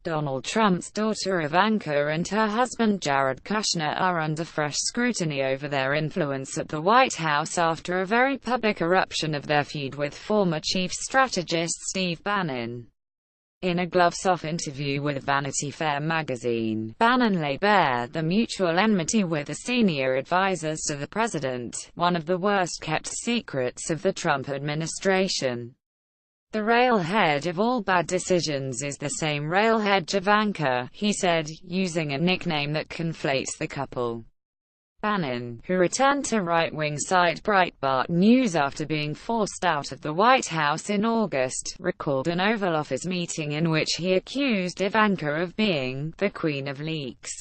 Donald Trump's daughter Ivanka and her husband Jared Kushner are under fresh scrutiny over their influence at the White House after a very public eruption of their feud with former chief strategist Steve Bannon. In a gloves-off interview with Vanity Fair magazine, Bannon laid bare the mutual enmity with the senior advisors to the president, one of the worst-kept secrets of the Trump administration. "The railhead of all bad decisions is the same railhead Javanka," he said, using a nickname that conflates the couple. Bannon, who returned to right-wing site Breitbart News after being forced out of the White House in August, recalled an Oval Office meeting in which he accused Ivanka of being the queen of leaks.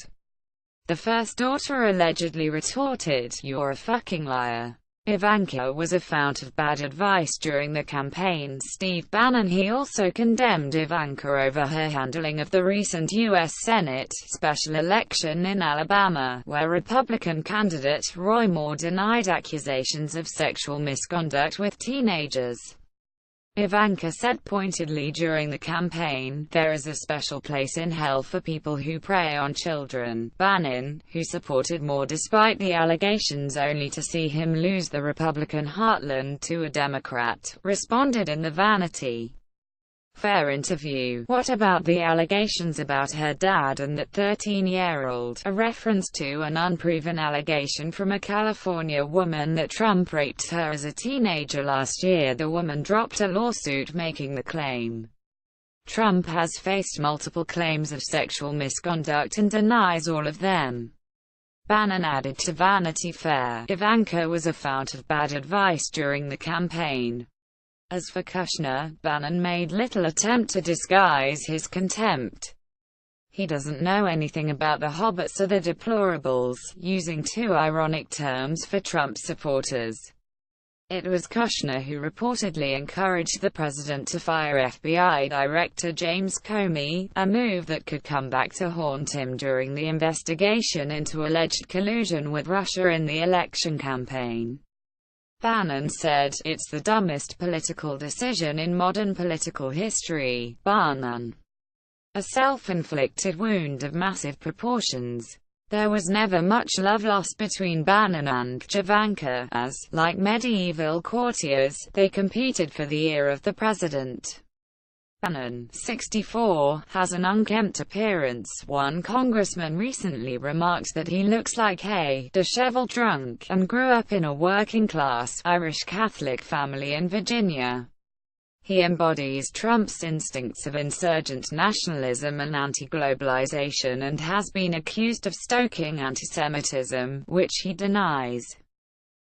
The first daughter allegedly retorted, "You're a fucking liar." Ivanka was a fount of bad advice during the campaign. Steve Bannon. He also condemned Ivanka over her handling of the recent U.S. Senate special election in Alabama, where Republican candidate Roy Moore denied accusations of sexual misconduct with teenagers. Ivanka said pointedly during the campaign, "There is a special place in hell for people who prey on children." Bannon, who supported Moore despite the allegations only to see him lose the Republican heartland to a Democrat, responded in the Vanity Fair interview, "What about the allegations about her dad and that 13-year-old, a reference to an unproven allegation from a California woman that Trump raped her as a teenager last year. The woman dropped a lawsuit making the claim. Trump has faced multiple claims of sexual misconduct and denies all of them." Bannon added to Vanity Fair, "Ivanka was a fount of bad advice during the campaign." As for Kushner, Bannon made little attempt to disguise his contempt. "He doesn't know anything about the hobbits or the deplorables," using two ironic terms for Trump supporters. It was Kushner who reportedly encouraged the president to fire FBI Director James Comey, a move that could come back to haunt him during the investigation into alleged collusion with Russia in the election campaign. Bannon said, "It's the dumbest political decision in modern political history, bar none. A self-inflicted wound of massive proportions." There was never much love lost between Bannon and Javanka, as, like medieval courtiers, they competed for the ear of the president. Bannon, 64, has an unkempt appearance. One congressman recently remarked that he looks like a disheveled drunk, and grew up in a working-class, Irish Catholic family in Virginia. He embodies Trump's instincts of insurgent nationalism and anti-globalization and has been accused of stoking antisemitism, which he denies.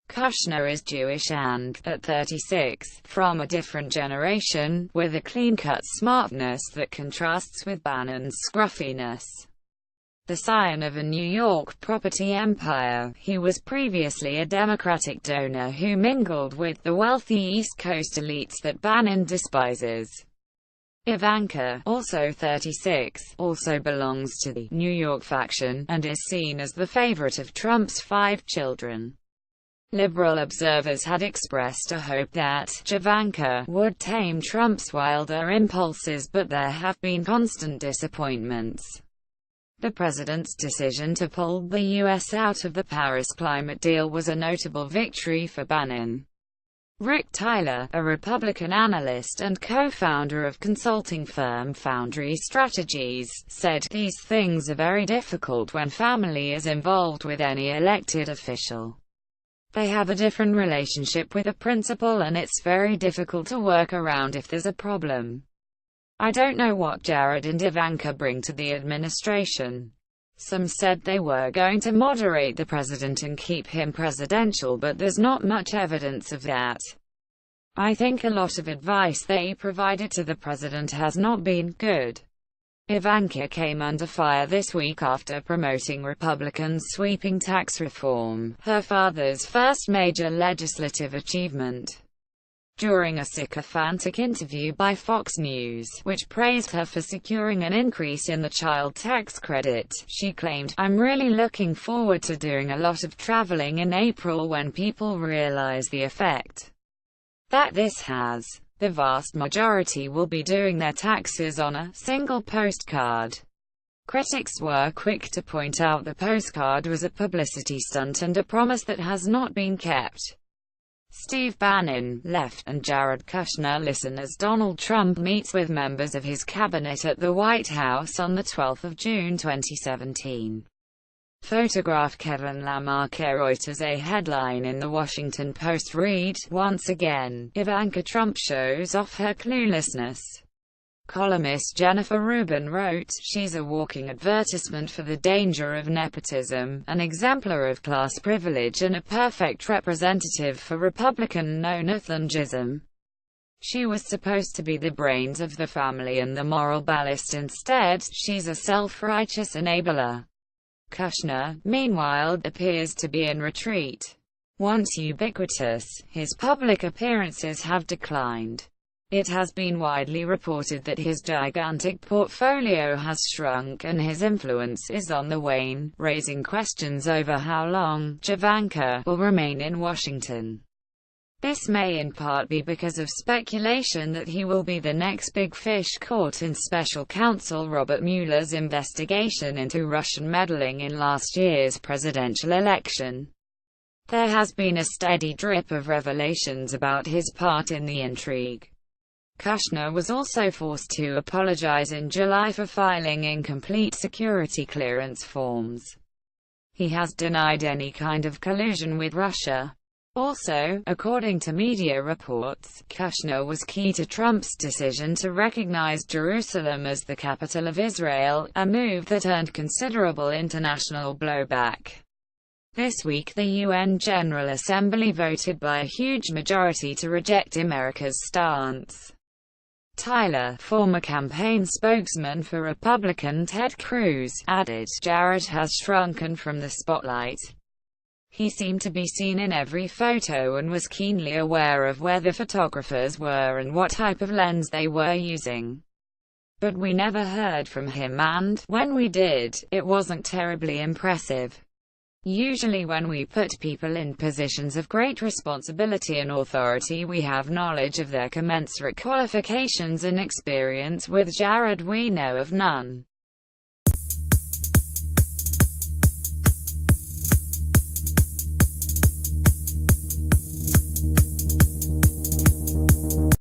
Kushner is Jewish and, at 36, from a different generation, with a clean-cut smartness that contrasts with Bannon's scruffiness. The scion of a New York property empire, he was previously a Democratic donor who mingled with the wealthy East Coast elites that Bannon despises. Ivanka, also 36, also belongs to the New York faction, and is seen as the favorite of Trump's 5 children. Liberal observers had expressed a hope that Javanka would tame Trump's wilder impulses, but there have been constant disappointments. The president's decision to pull the U.S. out of the Paris climate deal was a notable victory for Bannon. Rick Tyler, a Republican analyst and co-founder of consulting firm Foundry Strategies, said, "These things are very difficult when family is involved with any elected official. They have a different relationship with a principal and it's very difficult to work around if there's a problem. I don't know what Jared and Ivanka bring to the administration." Some said they were going to moderate the president and keep him presidential, but there's not much evidence of that. "I think a lot of advice they provided to the president has not been good." Ivanka came under fire this week after promoting Republicans' sweeping tax reform, her father's first major legislative achievement. During a sycophantic interview by Fox News, which praised her for securing an increase in the child tax credit, she claimed, "I'm really looking forward to doing a lot of traveling in April when people realize the effect that this has." The vast majority will be doing their taxes on a single postcard. Critics were quick to point out the postcard was a publicity stunt and a promise that has not been kept. Steve Bannon, left, and Jared Kushner listen as Donald Trump meets with members of his cabinet at the White House on the 12th of June 2017. Photograph Kevin Lamarck. Reuters. A headline in the Washington Post read, "Once again, Ivanka Trump shows off her cluelessness." Columnist Jennifer Rubin wrote, "She's a walking advertisement for the danger of nepotism, an exemplar of class privilege and a perfect representative for Republican no-Nathangism. She was supposed to be the brains of the family and the moral ballast. Instead, she's a self-righteous enabler." Kushner, meanwhile, appears to be in retreat. Once ubiquitous, his public appearances have declined. It has been widely reported that his gigantic portfolio has shrunk and his influence is on the wane, raising questions over how long Javanka will remain in Washington. This may in part be because of speculation that he will be the next big fish caught in special counsel Robert Mueller's investigation into Russian meddling in last year's presidential election. There has been a steady drip of revelations about his part in the intrigue. Kushner was also forced to apologize in July for filing incomplete security clearance forms. He has denied any kind of collusion with Russia. Also, according to media reports, Kushner was key to Trump's decision to recognize Jerusalem as the capital of Israel, a move that earned considerable international blowback. This week the UN General Assembly voted by a huge majority to reject America's stance. Tyler, former campaign spokesman for Republican Ted Cruz, added, "Jared has shrunken from the spotlight. He seemed to be seen in every photo and was keenly aware of where the photographers were and what type of lens they were using. But we never heard from him and, when we did, it wasn't terribly impressive. Usually when we put people in positions of great responsibility and authority we have knowledge of their commensurate qualifications and experience. With Jared we know of none."